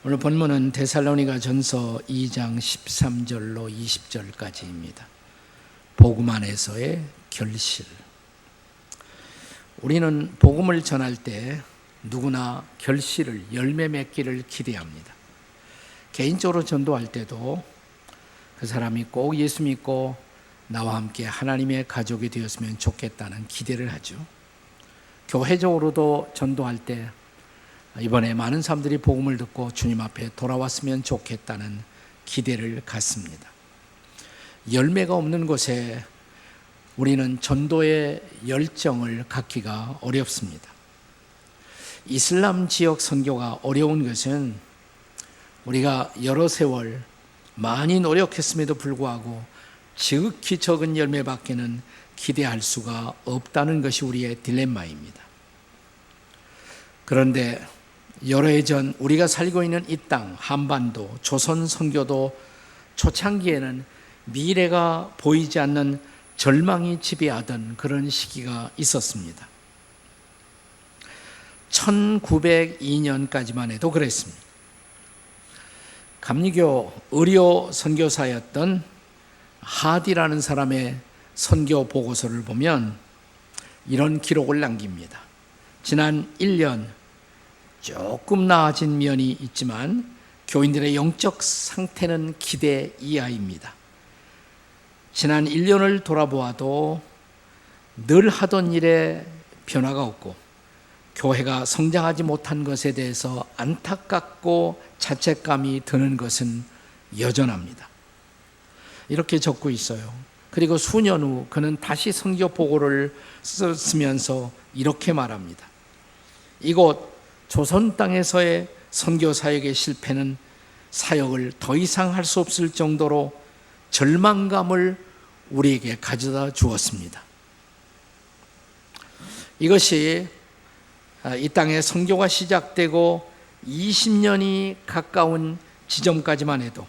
오늘 본문은 데살로니가 전서 2장 13절로 20절까지입니다. 복음 안에서의 결실. 우리는 복음을 전할 때 누구나 결실을, 열매 맺기를 기대합니다. 개인적으로 전도할 때도 그 사람이 꼭 예수 믿고 나와 함께 하나님의 가족이 되었으면 좋겠다는 기대를 하죠. 교회적으로도 전도할 때 이번에 많은 사람들이 복음을 듣고 주님 앞에 돌아왔으면 좋겠다는 기대를 갖습니다. 열매가 없는 곳에 우리는 전도의 열정을 갖기가 어렵습니다. 이슬람 지역 선교가 어려운 것은 우리가 여러 세월 많이 노력했음에도 불구하고 지극히 적은 열매밖에는 기대할 수가 없다는 것이 우리의 딜레마입니다. 그런데 여러 해 전 우리가 살고 있는 이 땅, 한반도, 조선 선교도 초창기에는 미래가 보이지 않는 절망이 지배하던 그런 시기가 있었습니다. 1902년까지만 해도 그랬습니다. 감리교 의료 선교사였던 하디라는 사람의 선교 보고서를 보면 이런 기록을 남깁니다. 지난 1년 조금 나아진 면이 있지만 교인들의 영적 상태는 기대 이하입니다. 지난 1년을 돌아보아도 늘 하던 일에 변화가 없고 교회가 성장하지 못한 것에 대해서 안타깝고 자책감이 드는 것은 여전합니다. 이렇게 적고 있어요. 그리고 수년 후 그는 다시 선교 보고를 쓰면서 이렇게 말합니다. 이곳 조선 땅에서의 선교 사역의 실패는 사역을 더 이상 할 수 없을 정도로 절망감을 우리에게 가져다 주었습니다. 이것이 이 땅에 선교가 시작되고 20년이 가까운 지점까지만 해도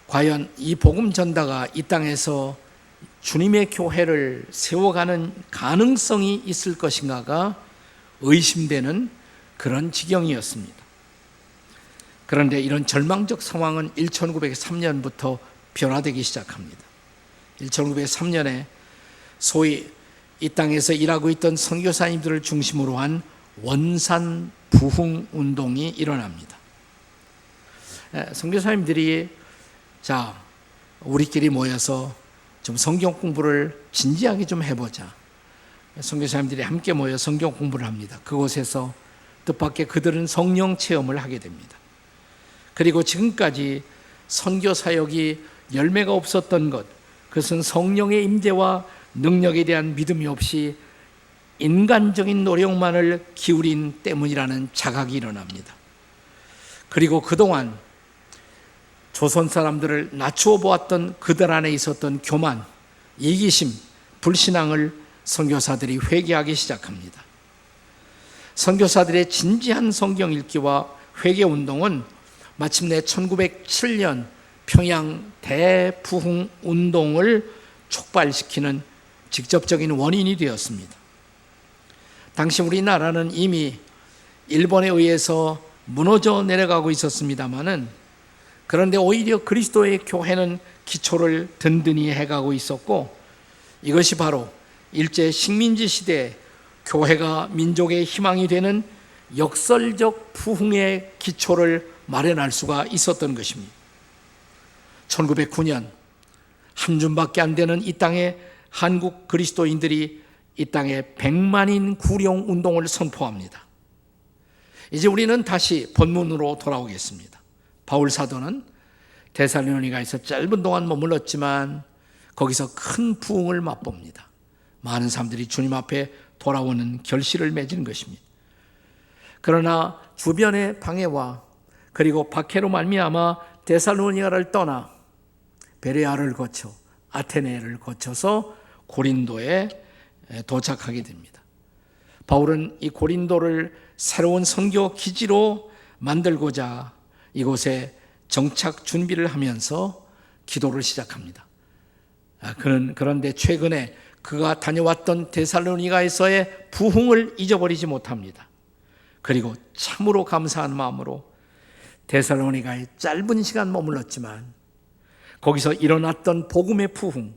과연 이 복음 전다가 이 땅에서 주님의 교회를 세워가는 가능성이 있을 것인가가 의심되는 그런 지경이었습니다. 그런데 이런 절망적 상황은 1903년부터 변화되기 시작합니다. 1903년에 소위 이 땅에서 일하고 있던 선교사님들을 중심으로 한 원산 부흥 운동이 일어납니다. 선교사님들이 우리끼리 모여서 좀 성경 공부를 진지하게 좀 해보자. 선교사님들이 함께 모여 성경 공부를 합니다. 그곳에서 뜻밖의 그들은 성령 체험을 하게 됩니다. 그리고 지금까지 선교 사역이 열매가 없었던 것, 그것은 성령의 임재와 능력에 대한 믿음이 없이 인간적인 노력만을 기울인 때문이라는 자각이 일어납니다. 그리고 그동안 조선 사람들을 낮추어 보았던 그들 안에 있었던 교만, 이기심, 불신앙을 선교사들이 회개하기 시작합니다. 선교사들의 진지한 성경 읽기와 회개 운동은 마침내 1907년 평양 대부흥 운동을 촉발시키는 직접적인 원인이 되었습니다. 당시 우리나라는 이미 일본에 의해서 무너져 내려가고 있었습니다마는 그런데 오히려 그리스도의 교회는 기초를 든든히 해가고 있었고 이것이 바로 일제 식민지 시대에 교회가 민족의 희망이 되는 역설적 부흥의 기초를 마련할 수가 있었던 것입니다. 1909년 한 줌밖에 안 되는 이 땅에 한국 그리스도인들이 이 땅에 100만인 구령 운동을 선포합니다. 이제 우리는 다시 본문으로 돌아오겠습니다. 바울 사도는 데살로니가에서 짧은 동안 머물렀지만 거기서 큰 부흥을 맛봅니다. 많은 사람들이 주님 앞에 돌아오는 결실을 맺은 것입니다. 그러나 주변의 방해와 그리고 박해로 말미암아 데살로니가를 떠나 베레아를 거쳐 아테네를 거쳐서 고린도에 도착하게 됩니다. 바울은 이 고린도를 새로운 선교 기지로 만들고자 이곳에 정착 준비를 하면서 기도를 시작합니다. 그런데 최근에 그가 다녀왔던 데살로니가에서의 부흥을 잊어버리지 못합니다. 그리고 참으로 감사한 마음으로 데살로니가에 짧은 시간 머물렀지만 거기서 일어났던 복음의 부흥,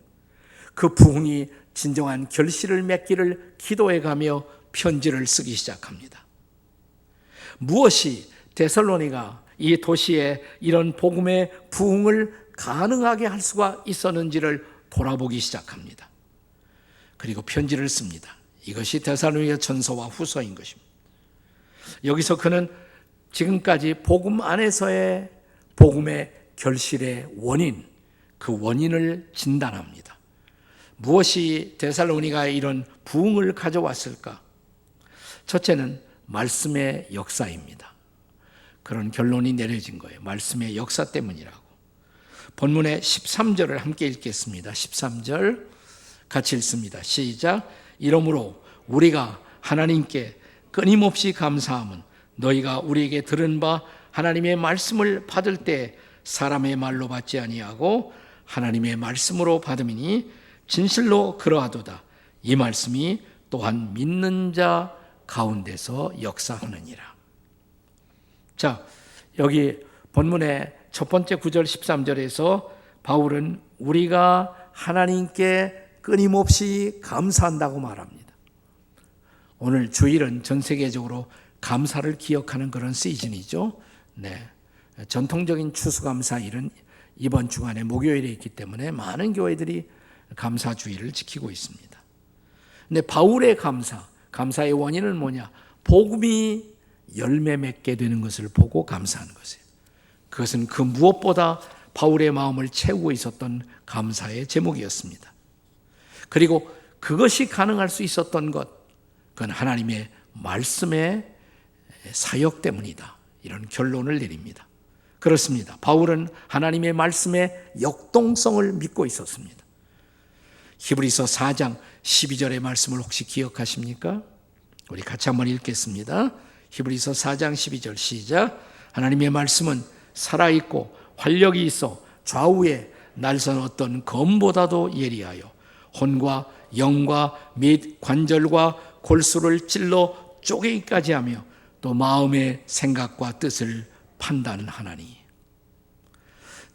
그 부흥이 진정한 결실을 맺기를 기도해가며 편지를 쓰기 시작합니다. 무엇이 데살로니가 이 도시에 이런 복음의 부흥을 가능하게 할 수가 있었는지를 돌아보기 시작합니다. 그리고 편지를 씁니다. 이것이 데살로니가 전서와 후서인 것입니다. 여기서 그는 지금까지 복음 안에서의 복음의 결실의 원인, 그 원인을 진단합니다. 무엇이 데살로니가에 이런 부흥을 가져왔을까? 첫째는 말씀의 역사입니다. 그런 결론이 내려진 거예요. 말씀의 역사 때문이라고. 본문의 13절을 함께 읽겠습니다. 13절 같이 읽습니다. 시작. 이러므로 우리가 하나님께 끊임없이 감사함은 너희가 우리에게 들은 바 하나님의 말씀을 받을 때 사람의 말로 받지 아니하고 하나님의 말씀으로 받음이니 진실로 그러하도다. 이 말씀이 또한 믿는 자 가운데서 역사하느니라. 자, 여기 본문의 첫 번째 9절 13절에서 바울은 우리가 하나님께 끊임없이 감사한다고 말합니다. 오늘 주일은 전 세계적으로 감사를 기억하는 그런 시즌이죠. 네. 전통적인 추수감사일은 이번 주간에 목요일에 있기 때문에 많은 교회들이 감사주의를 지키고 있습니다. 근데 바울의 감사의 원인은 뭐냐? 복음이 열매 맺게 되는 것을 보고 감사하는 것이에요. 그것은 그 무엇보다 바울의 마음을 채우고 있었던 감사의 제목이었습니다. 그리고 그것이 가능할 수 있었던 것, 그건 하나님의 말씀의 사역 때문이다. 이런 결론을 내립니다. 그렇습니다. 바울은 하나님의 말씀의 역동성을 믿고 있었습니다. 히브리서 4장 12절의 말씀을 혹시 기억하십니까? 우리 같이 한번 읽겠습니다. 히브리서 4장 12절 시작. 하나님의 말씀은 살아있고 활력이 있어 좌우에 날선 어떤 검보다도 예리하여 혼과 영과 및 관절과 골수를 찔러 쪼개기까지 하며 또 마음의 생각과 뜻을 판단하나니.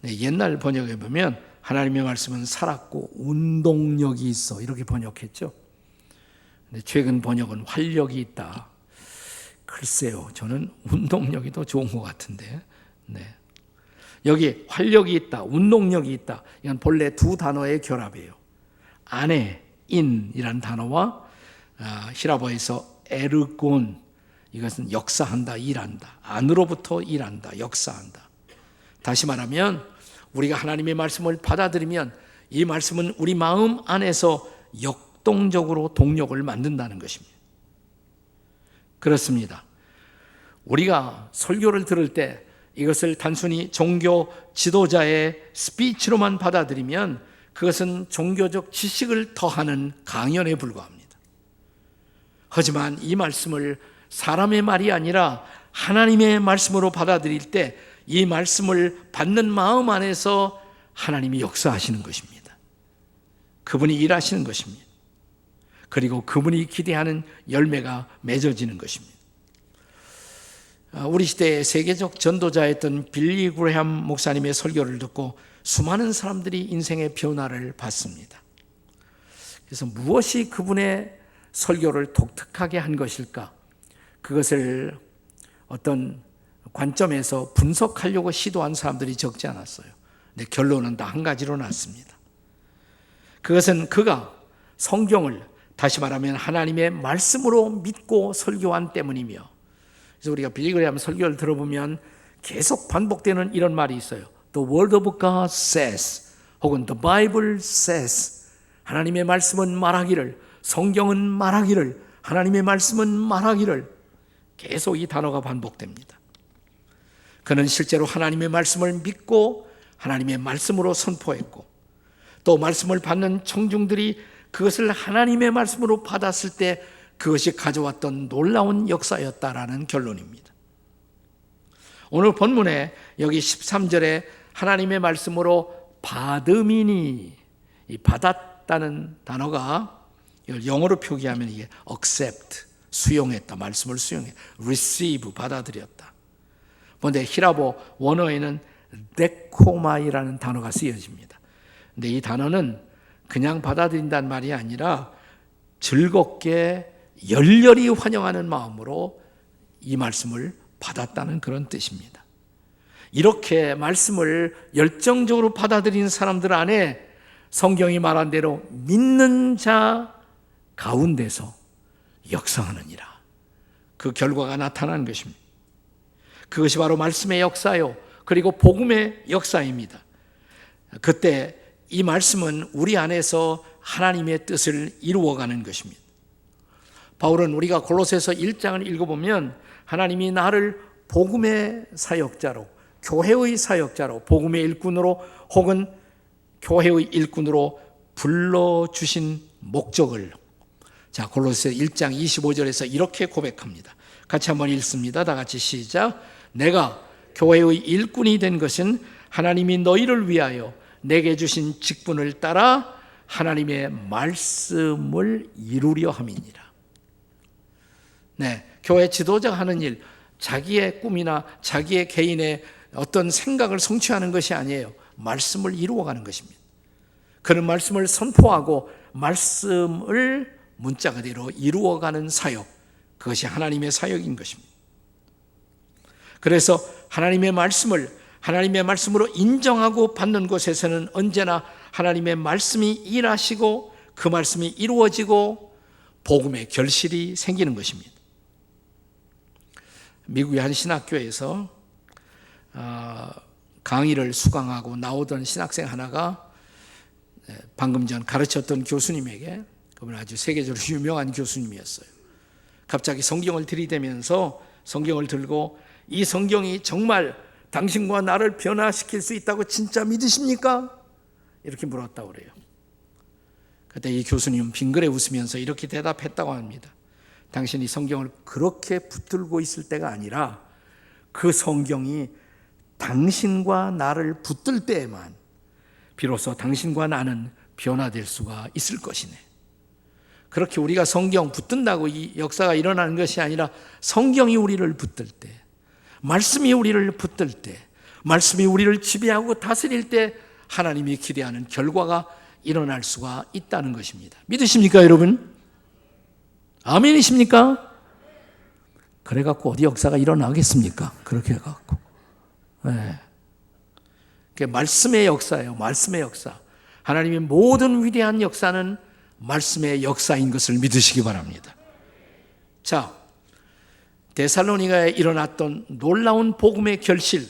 네, 옛날 번역에 보면 하나님의 말씀은 살았고 운동력이 있어 이렇게 번역했죠. 근데 최근 번역은 활력이 있다. 글쎄요, 저는 운동력이 더 좋은 것 같은데. 네. 여기 활력이 있다, 운동력이 있다. 이건 본래 두 단어의 결합이에요. 안에 인이란 단어와 히라보에서 에르곤, 이것은 역사한다, 일한다. 안으로부터 일한다, 역사한다. 다시 말하면 우리가 하나님의 말씀을 받아들이면 이 말씀은 우리 마음 안에서 역동적으로 동력을 만든다는 것입니다. 그렇습니다. 우리가 설교를 들을 때 이것을 단순히 종교 지도자의 스피치로만 받아들이면 그것은 종교적 지식을 더하는 강연에 불과합니다. 하지만 이 말씀을 사람의 말이 아니라 하나님의 말씀으로 받아들일 때 이 말씀을 받는 마음 안에서 하나님이 역사하시는 것입니다. 그분이 일하시는 것입니다. 그리고 그분이 기대하는 열매가 맺어지는 것입니다. 우리 시대의 세계적 전도자였던 빌리 그레함 목사님의 설교를 듣고 수많은 사람들이 인생의 변화를 받습니다. 그래서 무엇이 그분의 설교를 독특하게 한 것일까? 그것을 어떤 관점에서 분석하려고 시도한 사람들이 적지 않았어요. 근데 결론은 다 한 가지로 났습니다. 그것은 그가 성경을 다시 말하면 하나님의 말씀으로 믿고 설교한 때문이며, 그래서 우리가 빌리 그레함 설교를 들어보면 계속 반복되는 이런 말이 있어요. The word of God says, 혹은 the Bible says. 하나님의 말씀은 말하기를, 성경은 말하기를, 하나님의 말씀은 말하기를. 계속 이 단어가 반복됩니다. 그는 실제로 하나님의 말씀을 믿고 하나님의 말씀으로 선포했고, 또 말씀을 받는 청중들이 그것을 하나님의 말씀으로 받았을 때 그것이 가져왔던 놀라운 역사였다라는 결론입니다. 오늘 본문에 여기 13절에 하나님의 말씀으로 받음이니, 이 받았다는 단어가 이걸 영어로 표기하면 이게 accept, 수용했다, 말씀을 수용해, receive, 받아들였다. 그런데 히라보 원어에는 데코마이라는 단어가 쓰여집니다. 근데 이 단어는 그냥 받아들인다는 말이 아니라 즐겁게 열렬히 환영하는 마음으로 이 말씀을 받았다는 그런 뜻입니다. 이렇게 말씀을 열정적으로 받아들이는 사람들 안에 성경이 말한 대로 믿는 자 가운데서 역사하느니라. 그 결과가 나타나는 것입니다. 그것이 바로 말씀의 역사요, 그리고 복음의 역사입니다. 그때 이 말씀은 우리 안에서 하나님의 뜻을 이루어가는 것입니다. 바울은 우리가 골로새서 1장을 읽어보면 하나님이 나를 복음의 사역자로, 교회의 사역자로, 복음의 일꾼으로 혹은 교회의 일꾼으로 불러주신 목적을 골로새 1장 25절에서 이렇게 고백합니다. 같이 한번 읽습니다. 다 같이 시작. 내가 교회의 일꾼이 된 것은 하나님이 너희를 위하여 내게 주신 직분을 따라 하나님의 말씀을 이루려 함이니라. 네, 교회 지도자가 하는 일, 자기의 꿈이나 자기의 개인의 어떤 생각을 성취하는 것이 아니에요. 말씀을 이루어가는 것입니다. 그런 말씀을 선포하고 말씀을 문자 그대로 이루어가는 사역, 그것이 하나님의 사역인 것입니다. 그래서 하나님의 말씀으로 인정하고 받는 곳에서는 언제나 하나님의 말씀이 일하시고 그 말씀이 이루어지고 복음의 결실이 생기는 것입니다. 미국의 한 신학교에서 강의를 수강하고 나오던 신학생 하나가 방금 전 가르쳤던 교수님에게, 그분은 아주 세계적으로 유명한 교수님이었어요. 갑자기 성경을 들이대면서 성경을 들고 이 성경이 정말 당신과 나를 변화시킬 수 있다고 진짜 믿으십니까? 이렇게 물었다고 그래요. 그때 이 교수님은 빙그레 웃으면서 이렇게 대답했다고 합니다. 당신이 성경을 그렇게 붙들고 있을 때가 아니라 그 성경이 당신과 나를 붙들 때에만 비로소 당신과 나는 변화될 수가 있을 것이네. 그렇게 우리가 성경 붙든다고 이 역사가 일어나는 것이 아니라 성경이 우리를 붙들 때, 말씀이 우리를 붙들 때, 말씀이 우리를 지배하고 다스릴 때 하나님이 기대하는 결과가 일어날 수가 있다는 것입니다. 믿으십니까, 여러분? 아멘이십니까? 그래갖고 어디 역사가 일어나겠습니까? 그렇게 해갖고. 네. 그게 말씀의 역사예요. 말씀의 역사. 하나님의 모든 위대한 역사는 말씀의 역사인 것을 믿으시기 바랍니다. 자, 데살로니가에 일어났던 놀라운 복음의 결실,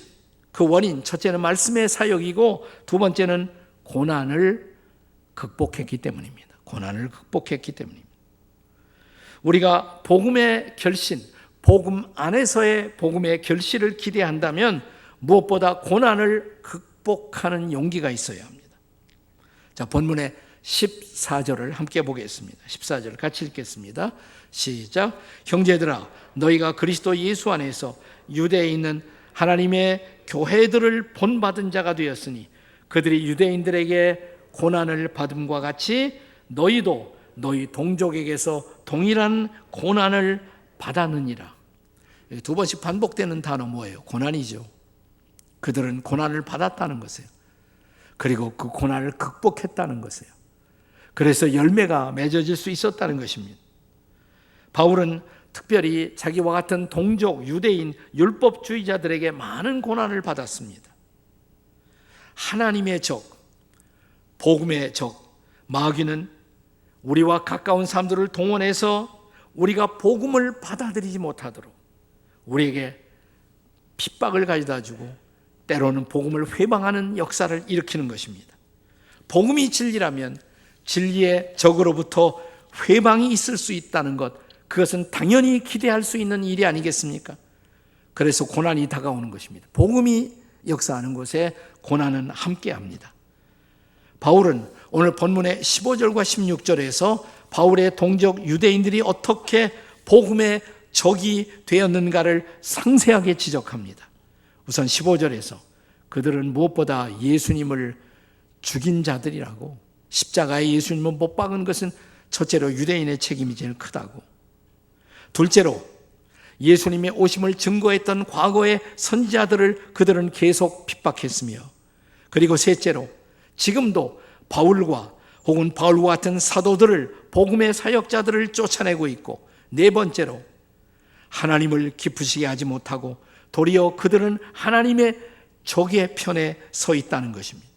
그 원인, 첫째는 말씀의 사역이고 두 번째는 고난을 극복했기 때문입니다. 고난을 극복했기 때문입니다. 우리가 복음의 결신, 복음 안에서의 복음의 결실을 기대한다면 무엇보다 고난을 극복하는 용기가 있어야 합니다. 자, 본문의 14절을 함께 보겠습니다. 14절 같이 읽겠습니다. 시작. 형제들아, 너희가 그리스도 예수 안에서 유대에 있는 하나님의 교회들을 본받은 자가 되었으니 그들이 유대인들에게 고난을 받음과 같이 너희도 너희 동족에게서 동일한 고난을 받았느니라. 두 번씩 반복되는 단어 뭐예요? 고난이죠. 그들은 고난을 받았다는 것이에요. 그리고 그 고난을 극복했다는 것이에요. 그래서 열매가 맺어질 수 있었다는 것입니다. 바울은 특별히 자기와 같은 동족 유대인 율법주의자들에게 많은 고난을 받았습니다. 하나님의 적, 복음의 적 마귀는 우리와 가까운 사람들을 동원해서 우리가 복음을 받아들이지 못하도록 우리에게 핍박을 가져다 주고 때로는 복음을 회방하는 역사를 일으키는 것입니다. 복음이 진리라면 진리의 적으로부터 회방이 있을 수 있다는 것, 그것은 당연히 기대할 수 있는 일이 아니겠습니까? 그래서 고난이 다가오는 것입니다. 복음이 역사하는 곳에 고난은 함께합니다. 바울은 오늘 본문의 15절과 16절에서 바울의 동족 유대인들이 어떻게 복음의 적이 되었는가를 상세하게 지적합니다. 우선 15절에서 그들은 무엇보다 예수님을 죽인 자들이라고, 십자가에 예수님을 못 박은 것은 첫째로 유대인의 책임이 제일 크다고, 둘째로 예수님의 오심을 증거했던 과거의 선지자들을 그들은 계속 핍박했으며, 그리고 셋째로 지금도 바울과 혹은 바울과 같은 사도들을, 복음의 사역자들을 쫓아내고 있고, 네 번째로 하나님을 기쁘시게 하지 못하고 도리어 그들은 하나님의 적의 편에 서 있다는 것입니다.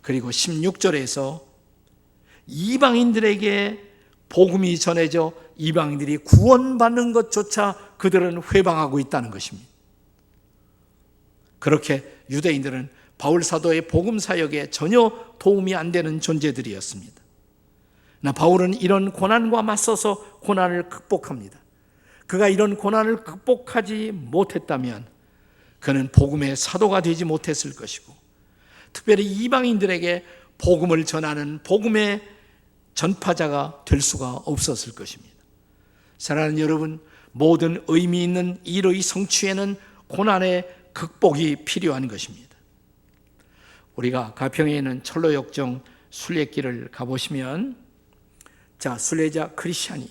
그리고 16절에서 이방인들에게 복음이 전해져 이방인들이 구원받는 것조차 그들은 회방하고 있다는 것입니다. 그렇게 유대인들은 바울 사도의 복음 사역에 전혀 도움이 안 되는 존재들이었습니다. 바울은 이런 고난과 맞서서 고난을 극복합니다. 그가 이런 고난을 극복하지 못했다면 그는 복음의 사도가 되지 못했을 것이고, 특별히 이방인들에게 복음을 전하는 복음의 전파자가 될 수가 없었을 것입니다. 사랑하는 여러분, 모든 의미 있는 일의 성취에는 고난의 극복이 필요한 것입니다. 우리가 가평에 있는 철로역정 순례길을 가보시면, 순례자 크리스찬이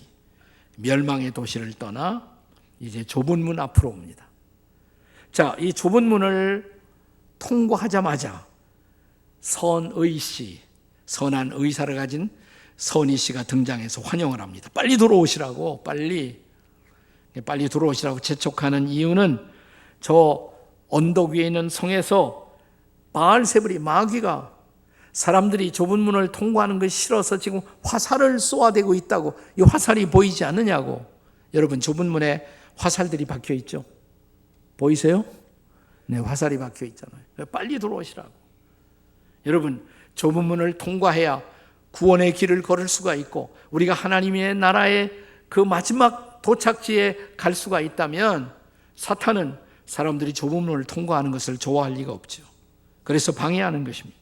멸망의 도시를 떠나 이제 좁은 문 앞으로 옵니다. 이 좁은 문을 통과하자마자 선의 씨, 선한 의사를 가진 선희 씨가 등장해서 환영을 합니다. 빨리 들어오시라고, 빨리 들어오시라고 재촉하는 이유는 저 언덕 위에 있는 성에서 바알세불이, 마귀가 사람들이 좁은 문을 통과하는 것이 싫어서 지금 화살을 쏘아대고 있다고. 이 화살이 보이지 않느냐고. 여러분, 좁은 문에 화살들이 박혀 있죠? 보이세요? 네, 화살이 박혀 있잖아요. 빨리 들어오시라고. 여러분, 좁은 문을 통과해야 구원의 길을 걸을 수가 있고, 우리가 하나님의 나라의 그 마지막 도착지에 갈 수가 있다면, 사탄은 사람들이 좁은 문을 통과하는 것을 좋아할 리가 없죠. 그래서 방해하는 것입니다.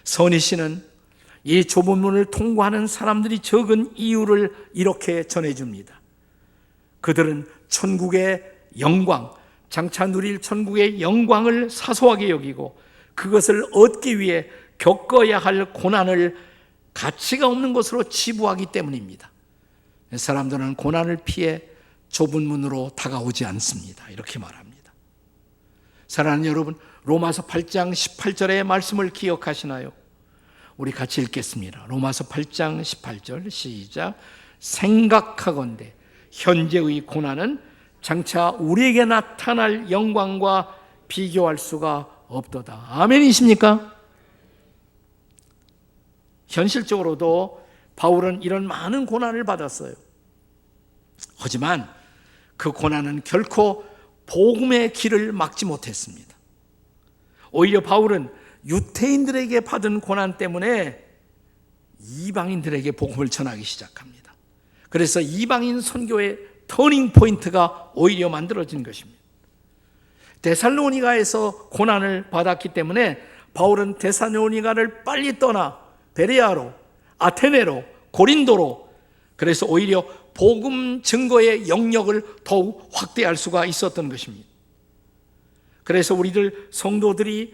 선희 씨는 이 좁은 문을 통과하는 사람들이 적은 이유를 이렇게 전해줍니다. 그들은 천국의 영광, 장차 누릴 천국의 영광을 사소하게 여기고 그것을 얻기 위해 겪어야 할 고난을 가치가 없는 것으로 치부하기 때문입니다. 사람들은 고난을 피해 좁은 문으로 다가오지 않습니다. 이렇게 말합니다. 사랑하는 여러분, 로마서 8장 18절의 말씀을 기억하시나요? 우리 같이 읽겠습니다. 로마서 8장 18절 시작. 생각하건대 현재의 고난은 장차 우리에게 나타날 영광과 비교할 수가 없도다. 아멘이십니까? 현실적으로도 바울은 이런 많은 고난을 받았어요. 하지만 그 고난은 결코 복음의 길을 막지 못했습니다. 오히려 바울은 유태인들에게 받은 고난 때문에 이방인들에게 복음을 전하기 시작합니다. 그래서 이방인 선교의 터닝 포인트가 오히려 만들어진 것입니다. 데살로니가에서 고난을 받았기 때문에 바울은 데살로니가를 빨리 떠나 베레아로, 아테네로, 고린도로, 그래서 오히려 복음 증거의 영역을 더욱 확대할 수가 있었던 것입니다. 그래서 우리들 성도들이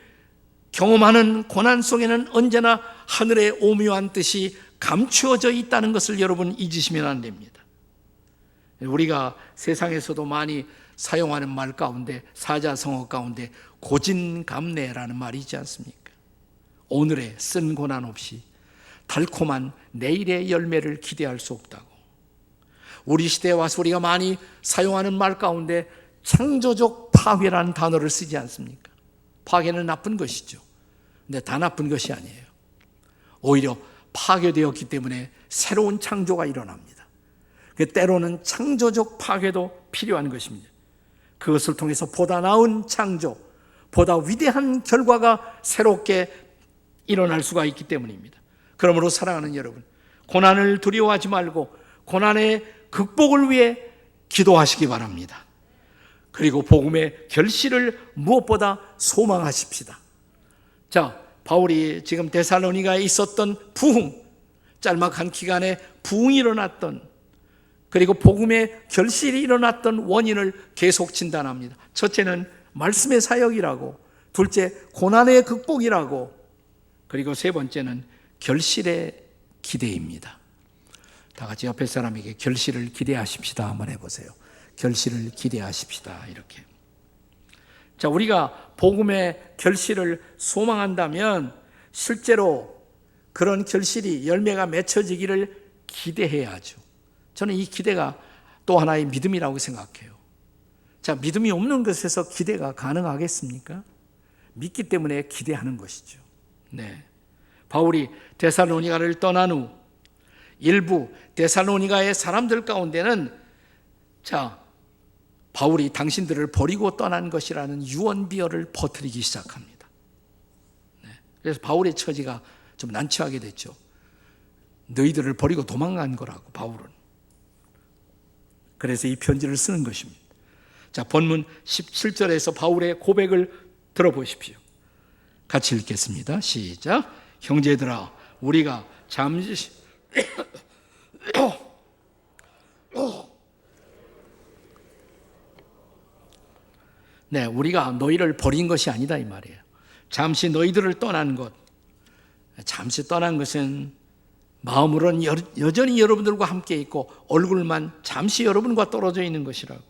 경험하는 고난 속에는 언제나 하늘의 오묘한 뜻이 감추어져 있다는 것을 여러분 잊으시면 안 됩니다. 우리가 세상에서도 많이 사용하는 말 가운데, 사자성어 가운데 고진감래라는 말이 있지 않습니까? 오늘의 쓴 고난 없이 달콤한 내일의 열매를 기대할 수 없다고. 우리 시대에 와서 우리가 많이 사용하는 말 가운데 창조적 파괴라는 단어를 쓰지 않습니까? 파괴는 나쁜 것이죠. 근데 다 나쁜 것이 아니에요. 오히려 파괴되었기 때문에 새로운 창조가 일어납니다. 때로는 창조적 파괴도 필요한 것입니다. 그것을 통해서 보다 나은 창조, 보다 위대한 결과가 새롭게 일어날 수가 있기 때문입니다. 그러므로 사랑하는 여러분, 고난을 두려워하지 말고 고난의 극복을 위해 기도하시기 바랍니다. 그리고 복음의 결실을 무엇보다 소망하십시다. 바울이 지금 데살로니가에 있었던 부흥, 짤막한 기간에 부흥이 일어났던, 그리고 복음의 결실이 일어났던 원인을 계속 진단합니다. 첫째는 말씀의 사역이라고, 둘째 고난의 극복이라고, 그리고 세 번째는 결실의 기대입니다. 다 같이 옆에 사람에게 결실을 기대하십시다 한번 해보세요. 결실을 기대하십시다. 이렇게. 자, 우리가 복음의 결실을 소망한다면 실제로 그런 결실이 열매가 맺혀지기를 기대해야죠. 저는 이 기대가 또 하나의 믿음이라고 생각해요. 자, 믿음이 없는 것에서 기대가 가능하겠습니까? 믿기 때문에 기대하는 것이죠. 네. 바울이 데살로니가를 떠난 후 일부 데살로니가의 사람들 가운데는 바울이 당신들을 버리고 떠난 것이라는 유언비어를 퍼뜨리기 시작합니다. 네. 그래서 바울의 처지가 좀 난처하게 됐죠. 너희들을 버리고 도망간 거라고, 바울은. 그래서 이 편지를 쓰는 것입니다. 자, 본문 17절에서 바울의 고백을 들어보십시오. 같이 읽겠습니다. 시작. 형제들아, 우리가 잠시 네, 우리가 너희를 버린 것이 아니다 이 말이에요. 잠시 너희들을 떠난 것, 잠시 떠난 것은 마음으로는 여전히 여러분들과 함께 있고 얼굴만 잠시 여러분과 떨어져 있는 것이라고.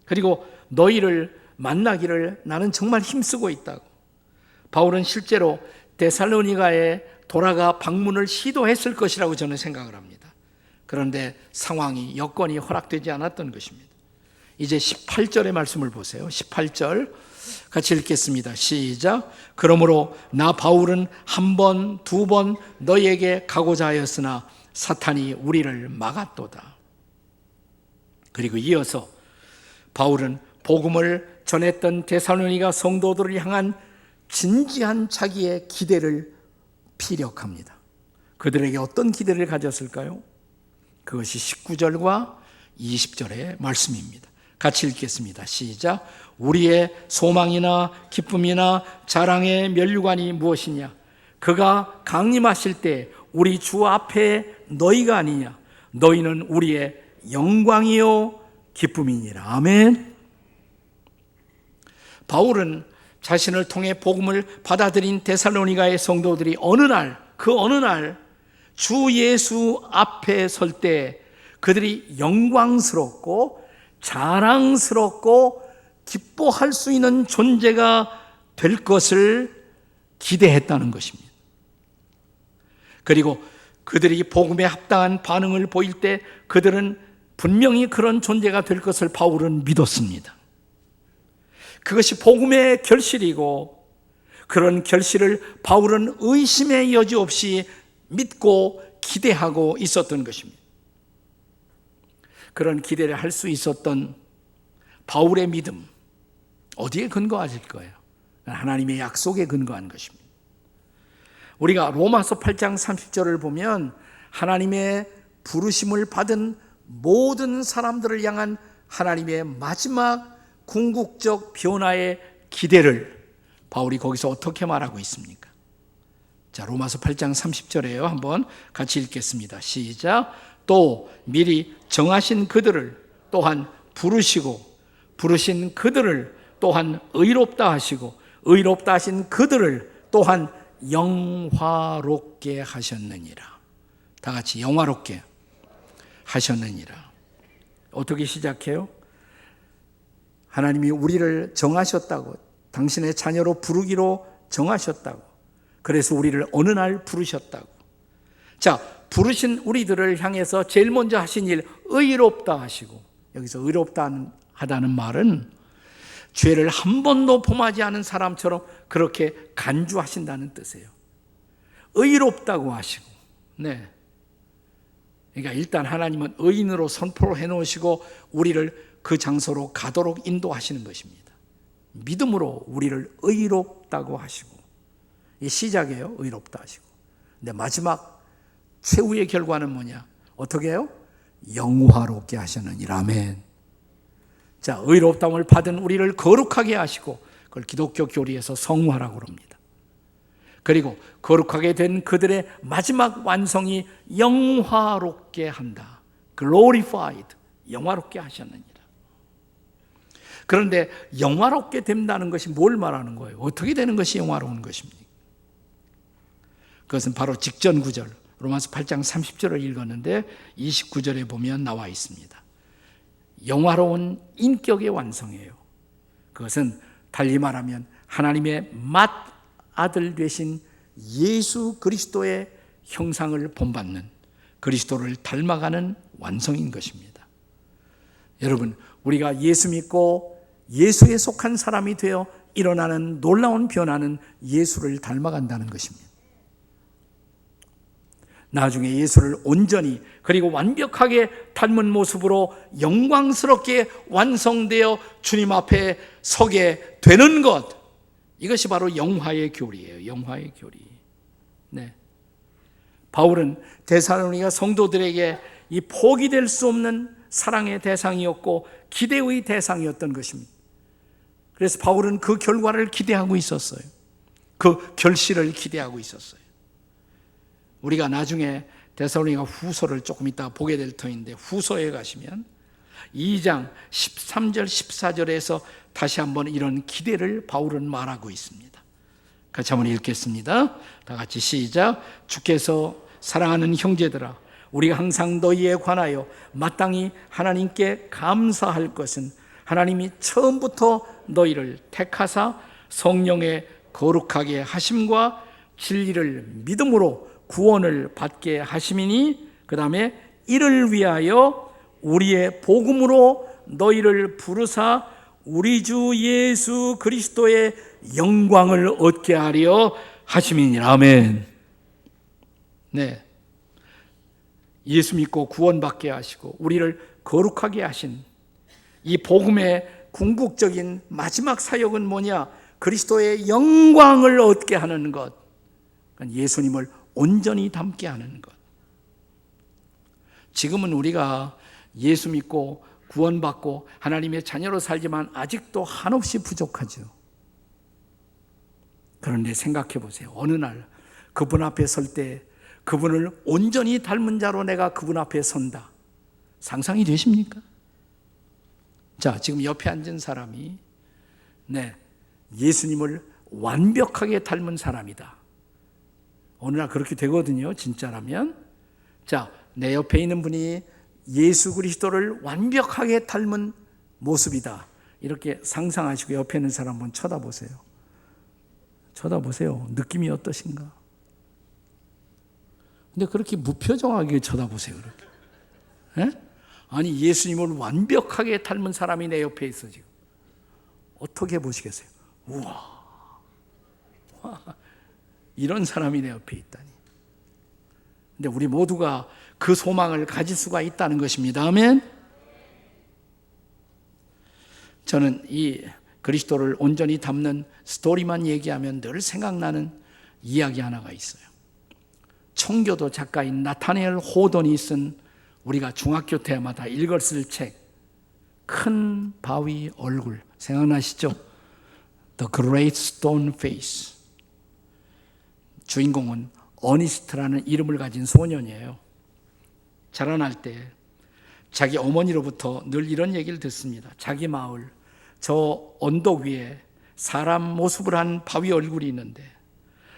그리고 너희를 만나기를 나는 정말 힘쓰고 있다고. 바울은 실제로 데살로니가에 돌아가 방문을 시도했을 것이라고 저는 생각을 합니다. 그런데 상황이, 여건이 허락되지 않았던 것입니다. 이제 18절의 말씀을 보세요. 18절 같이 읽겠습니다. 시작. 그러므로 나 바울은 한 번, 두 번 너희에게 가고자 하였으나 사탄이 우리를 막았도다. 그리고 이어서 바울은 복음을 전했던 데살로니가 성도들을 향한 진지한 자기의 기대를 피력합니다. 그들에게 어떤 기대를 가졌을까요? 그것이 19절과 20절의 말씀입니다. 같이 읽겠습니다. 시작. 우리의 소망이나 기쁨이나 자랑의 면류관이 무엇이냐? 그가 강림하실 때 우리 주 앞에 너희가 아니냐? 너희는 우리의 영광이요 기쁨이니라. 아멘. 바울은 자신을 통해 복음을 받아들인 데살로니가의 성도들이 어느 날 주 예수 앞에 설 때 그들이 영광스럽고 자랑스럽고 기뻐할 수 있는 존재가 될 것을 기대했다는 것입니다. 그리고 그들이 복음에 합당한 반응을 보일 때 그들은 분명히 그런 존재가 될 것을 바울은 믿었습니다. 그것이 복음의 결실이고 그런 결실을 바울은 의심의 여지 없이 믿고 기대하고 있었던 것입니다. 그런 기대를 할 수 있었던 바울의 믿음, 어디에 근거하실 거예요? 하나님의 약속에 근거한 것입니다. 우리가 로마서 8장 30절을 보면 하나님의 부르심을 받은 모든 사람들을 향한 하나님의 마지막 궁극적 변화의 기대를 바울이 거기서 어떻게 말하고 있습니까? 자, 로마서 8장 30절에요. 한번 같이 읽겠습니다. 시작. 또 미리 정하신 그들을 또한 부르시고 부르신 그들을 또한 의롭다 하시고 의롭다 하신 그들을 또한 영화롭게 하셨느니라. 다 같이 영화롭게 하셨느니라. 어떻게 시작해요? 하나님이 우리를 정하셨다고, 당신의 자녀로 부르기로 정하셨다고, 그래서 우리를 어느 날 부르셨다고. 자, 부르신 우리들을 향해서 제일 먼저 하신 일, 의롭다 하시고, 여기서 의롭다 하다는 말은 죄를 한 번도 범하지 않은 사람처럼 그렇게 간주하신다는 뜻이에요. 의롭다고 하시고, 네. 그러니까 일단 하나님은 의인으로 선포를 해놓으시고 우리를 그 장소로 가도록 인도하시는 것입니다. 믿음으로 우리를 의롭다고 하시고, 이 시작이에요. 의롭다 하시고. 근데 마지막 최후의 결과는 뭐냐? 어떻게 해요? 영화롭게 하셨느니라. 아멘. 자, 의롭다함을 받은 우리를 거룩하게 하시고, 그걸 기독교 교리에서 성화라고 합니다. 그리고 거룩하게 된 그들의 마지막 완성이 영화롭게 한다. glorified, 영화롭게 하셨느니라. 그런데 영화롭게 된다는 것이 뭘 말하는 거예요? 어떻게 되는 것이 영화로운 것입니까? 그것은 바로 직전 구절, 로마서 8장 30절을 읽었는데 29절에 보면 나와 있습니다. 영화로운 인격의 완성이에요. 그것은 달리 말하면 하나님의 맏아들 되신 예수 그리스도의 형상을 본받는, 그리스도를 닮아가는 완성인 것입니다. 여러분, 우리가 예수 믿고 예수에 속한 사람이 되어 일어나는 놀라운 변화는 예수를 닮아간다는 것입니다. 나중에 예수를 온전히 그리고 완벽하게 닮은 모습으로 영광스럽게 완성되어 주님 앞에 서게 되는 것, 이것이 바로 영화의 교리예요. 영화의 교리. 네. 바울은 데살로니가 성도들에게 이 포기될 수 없는 사랑의 대상이었고 기대의 대상이었던 것입니다. 그래서 바울은 그 결과를 기대하고 있었어요. 그 결실을 기대하고 있었어요. 우리가 나중에 데살로니가 후서를 조금 이따 보게 될 터인데, 후서에 가시면 2장 13절 14절에서 다시 한번 이런 기대를 바울은 말하고 있습니다. 같이 한번 읽겠습니다. 다 같이 시작. 주께서 사랑하는 형제들아, 우리가 항상 너희에 관하여 마땅히 하나님께 감사할 것은 하나님이 처음부터 너희를 택하사 성령의 거룩하게 하심과 진리를 믿음으로 구원을 받게 하심이니, 그 다음에 이를 위하여 우리의 복음으로 너희를 부르사 우리 주 예수 그리스도의 영광을 얻게 하려 하심이니라. 아멘. 네, 예수 믿고 구원받게 하시고 우리를 거룩하게 하신 이 복음의 궁극적인 마지막 사역은 뭐냐? 그리스도의 영광을 얻게 하는 것, 예수님을 온전히 닮게 하는 것. 지금은 우리가 예수 믿고 구원받고 하나님의 자녀로 살지만 아직도 한없이 부족하죠. 그런데 생각해 보세요. 어느 날 그분 앞에 설 때 그분을 온전히 닮은 자로 내가 그분 앞에 선다. 상상이 되십니까? 자, 지금 옆에 앉은 사람이 예수님을 완벽하게 닮은 사람이다. 어느 날 그렇게 되거든요, 진짜라면. 자, 내 옆에 있는 분이 예수 그리스도를 완벽하게 닮은 모습이다. 이렇게 상상하시고 옆에 있는 사람 한번 쳐다보세요. 쳐다보세요. 느낌이 어떠신가? 근데 그렇게 무표정하게 쳐다보세요. 그렇게. 아니, 예수님을 완벽하게 닮은 사람이 내 옆에 있어 지금. 어떻게 보시겠어요? 우와, 이런 사람이 내 옆에 있다니. 근데 우리 모두가 그 소망을 가질 수가 있다는 것입니다. 아멘. 저는 이 그리스도를 온전히 담는 스토리만 얘기하면 늘 생각나는 이야기 하나가 있어요. 청교도 작가인 나타네엘 호돈이 쓴, 우리가 중학교 때마다 읽었을 책, 큰 바위 얼굴, 생각나시죠? The Great Stone Face. 주인공은 어니스트라는 이름을 가진 소년이에요. 자라날 때 자기 어머니로부터 늘 이런 얘기를 듣습니다. 자기 마을 저 언덕 위에 사람 모습을 한 바위 얼굴이 있는데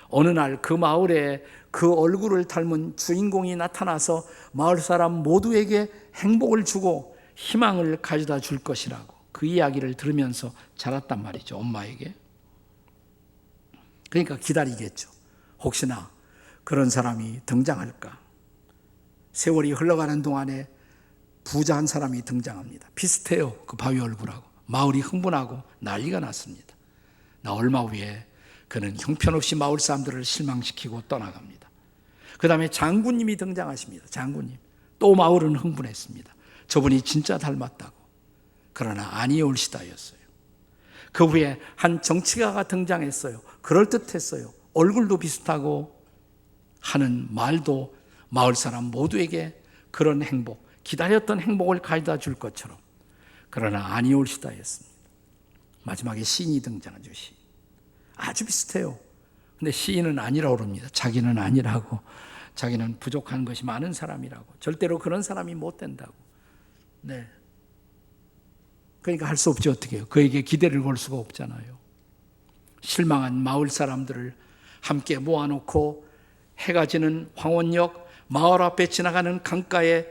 어느 날 그 마을에 그 얼굴을 닮은 주인공이 나타나서 마을 사람 모두에게 행복을 주고 희망을 가져다 줄 것이라고, 그 이야기를 들으면서 자랐단 말이죠, 엄마에게. 그러니까 기다리겠죠. 혹시나 그런 사람이 등장할까. 세월이 흘러가는 동안에 부자 한 사람이 등장합니다. 비슷해요, 그 바위 얼굴하고. 마을이 흥분하고 난리가 났습니다. 나 얼마 후에 그는 형편없이 마을 사람들을 실망시키고 떠나갑니다. 그 다음에 장군님이 등장하십니다. 장군님. 또 마을은 흥분했습니다. 저분이 진짜 닮았다고. 그러나 아니올시다였어요. 그 후에 한 정치가가 등장했어요. 그럴듯했어요. 얼굴도 비슷하고 하는 말도 마을 사람 모두에게 그런 행복, 기다렸던 행복을 가져다 줄 것처럼. 그러나 아니올시다였습니다. 마지막에 시인이 등장하죠. 시인. 아주 비슷해요. 근데 시인은 아니라고 그럽니다. 자기는 아니라고. 자기는 부족한 것이 많은 사람이라고. 절대로 그런 사람이 못 된다고. 네. 그러니까 할 수 없죠. 어떻게 해요? 그에게 기대를 걸 수가 없잖아요. 실망한 마을 사람들을 함께 모아놓고 해가 지는 황혼역 마을 앞에 지나가는 강가에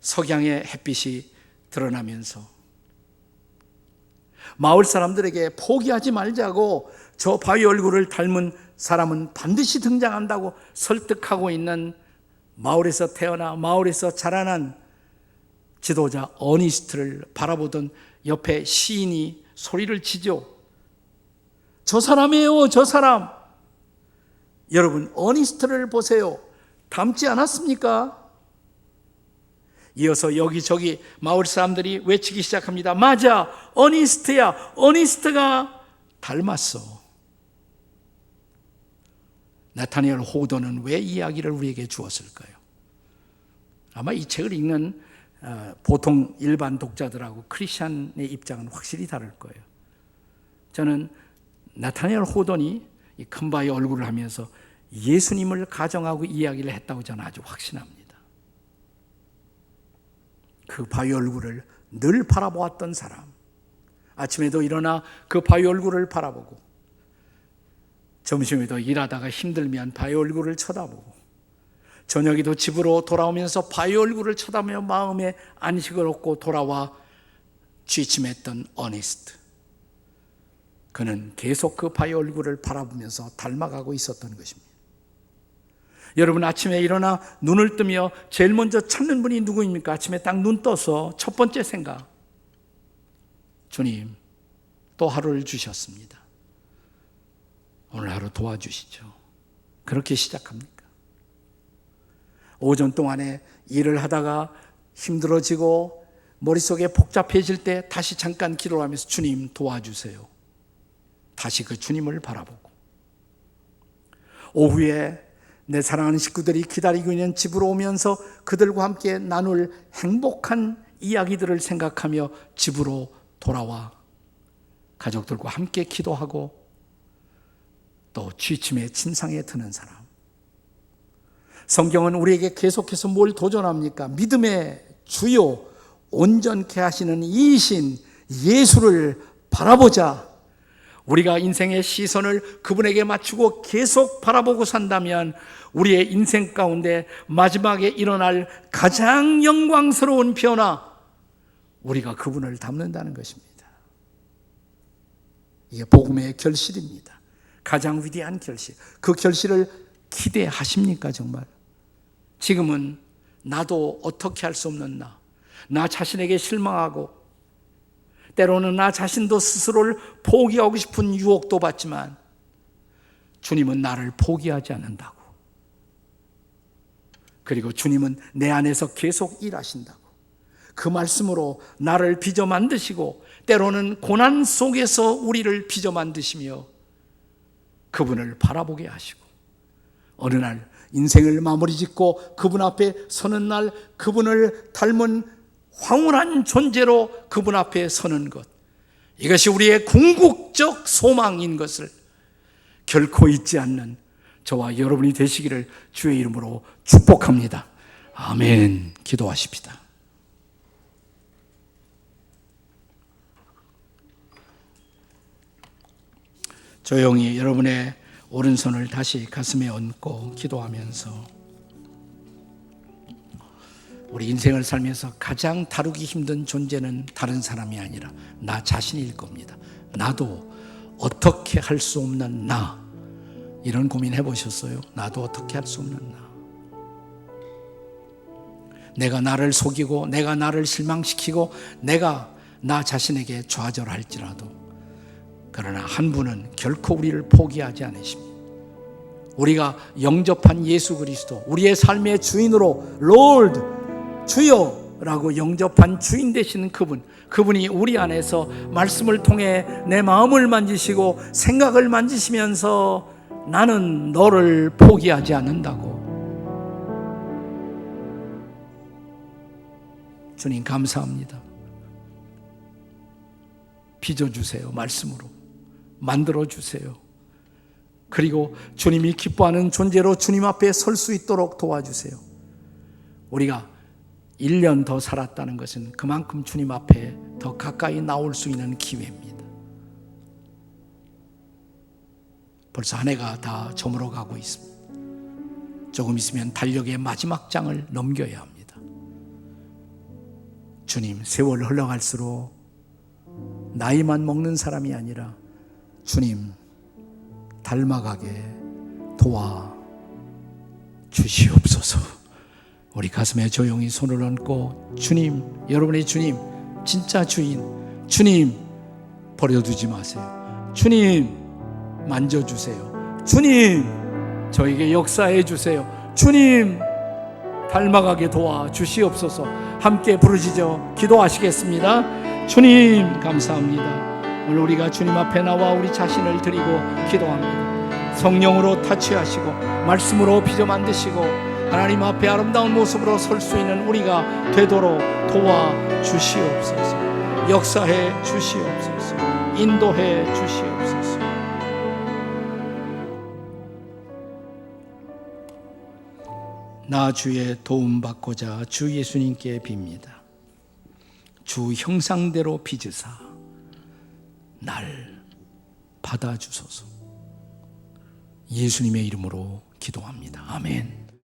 석양의 햇빛이 드러나면서 마을 사람들에게 포기하지 말자고, 저 바위 얼굴을 닮은 사람은 반드시 등장한다고 설득하고 있는 마을에서 태어나 마을에서 자라난 지도자 어니스트를 바라보던 옆에 시인이 소리를 치죠. 저 사람이에요, 저 사람. 여러분, 어니스트를 보세요. 닮지 않았습니까? 이어서 여기저기 마을 사람들이 외치기 시작합니다. 맞아, 어니스트야, 어니스트가 닮았어. 나타니엘 호도는 왜 이 이야기를 우리에게 주었을까요? 아마 이 책을 읽는 보통 일반 독자들하고 크리스찬의 입장은 확실히 다를 거예요. 저는 나타니엘 호돈이 이 큰 바위 얼굴을 하면서 예수님을 가정하고 이야기를 했다고 저는 아주 확신합니다. 그 바위 얼굴을 늘 바라보았던 사람, 아침에도 일어나 그 바위 얼굴을 바라보고, 점심에도 일하다가 힘들면 바위 얼굴을 쳐다보고, 저녁에도 집으로 돌아오면서 바위 얼굴을 쳐다보며 마음에 안식을 얻고 돌아와 취침했던 어니스트. 그는 계속 그 바위 얼굴을 바라보면서 닮아가고 있었던 것입니다. 여러분, 아침에 일어나 눈을 뜨며 제일 먼저 찾는 분이 누구입니까? 아침에 딱 눈 떠서 첫 번째 생각, 주님, 또 하루를 주셨습니다. 오늘 하루 도와주시죠. 그렇게 시작합니까? 오전 동안에 일을 하다가 힘들어지고 머릿속에 복잡해질 때 다시 잠깐 기도하면서 주님 도와주세요. 다시 그 주님을 바라보고, 오후에 내 사랑하는 식구들이 기다리고 있는 집으로 오면서 그들과 함께 나눌 행복한 이야기들을 생각하며 집으로 돌아와 가족들과 함께 기도하고, 또 취침의 침상에 드는 사람. 성경은 우리에게 계속해서 뭘 도전합니까? 믿음의 주요 온전케 하시는 이이신 예수를 바라보자. 우리가 인생의 시선을 그분에게 맞추고 계속 바라보고 산다면 우리의 인생 가운데 마지막에 일어날 가장 영광스러운 변화, 우리가 그분을 닮는다는 것입니다. 이게 복음의 결실입니다. 가장 위대한 결실. 그 결실을 기대하십니까 정말? 지금은 나도 어떻게 할 수 없는 나 자신에게 실망하고, 때로는 나 자신도 스스로를 포기하고 싶은 유혹도 받지만 주님은 나를 포기하지 않는다고. 그리고 주님은 내 안에서 계속 일하신다고. 그 말씀으로 나를 빚어 만드시고, 때로는 고난 속에서 우리를 빚어 만드시며 그분을 바라보게 하시고, 어느 날 인생을 마무리 짓고 그분 앞에 서는 날, 그분을 닮은 황홀한 존재로 그분 앞에 서는 것, 이것이 우리의 궁극적 소망인 것을 결코 잊지 않는 저와 여러분이 되시기를 주의 이름으로 축복합니다. 아멘. 기도하십시다. 조용히 여러분의 오른손을 다시 가슴에 얹고 기도하면서, 우리 인생을 살면서 가장 다루기 힘든 존재는 다른 사람이 아니라 나 자신일 겁니다. 나도 어떻게 할 수 없는 나. 이런 고민 해보셨어요? 나도 어떻게 할 수 없는 나. 내가 나를 속이고, 내가 나를 실망시키고, 내가 나 자신에게 좌절할지라도, 그러나 한 분은 결코 우리를 포기하지 않으십니다. 우리가 영접한 예수 그리스도, 우리의 삶의 주인으로 Lord, 주여라고 영접한 주인 되시는 그분이 우리 안에서 말씀을 통해 내 마음을 만지시고 생각을 만지시면서 나는 너를 포기하지 않는다고. 주님 감사합니다. 빚어주세요. 말씀으로 만들어주세요. 그리고 주님이 기뻐하는 존재로 주님 앞에 설 수 있도록 도와주세요. 우리가 1년 더 살았다는 것은 그만큼 주님 앞에 더 가까이 나올 수 있는 기회입니다. 벌써 한 해가 다 저물어 가고 있습니다. 조금 있으면 달력의 마지막 장을 넘겨야 합니다. 주님, 세월 흘러갈수록 나이만 먹는 사람이 아니라 주님 닮아가게 도와 주시옵소서. 우리 가슴에 조용히 손을 얹고 주님, 여러분의 주님, 진짜 주인 주님 버려두지 마세요. 주님 만져주세요. 주님 저에게 역사해 주세요. 주님 닮아가게 도와 주시옵소서. 함께 부르짖어 기도하시겠습니다. 주님 감사합니다. 오늘 우리가 주님 앞에 나와 우리 자신을 드리고 기도합니다. 성령으로 타취하시고 말씀으로 빚어 만드시고 하나님 앞에 아름다운 모습으로 설 수 있는 우리가 되도록 도와 주시옵소서. 역사해 주시옵소서. 인도해 주시옵소서. 나 주의 도움 받고자 주 예수님께 빕니다. 주 형상대로 빚으사 날 받아주소서. 예수님의 이름으로 기도합니다. 아멘.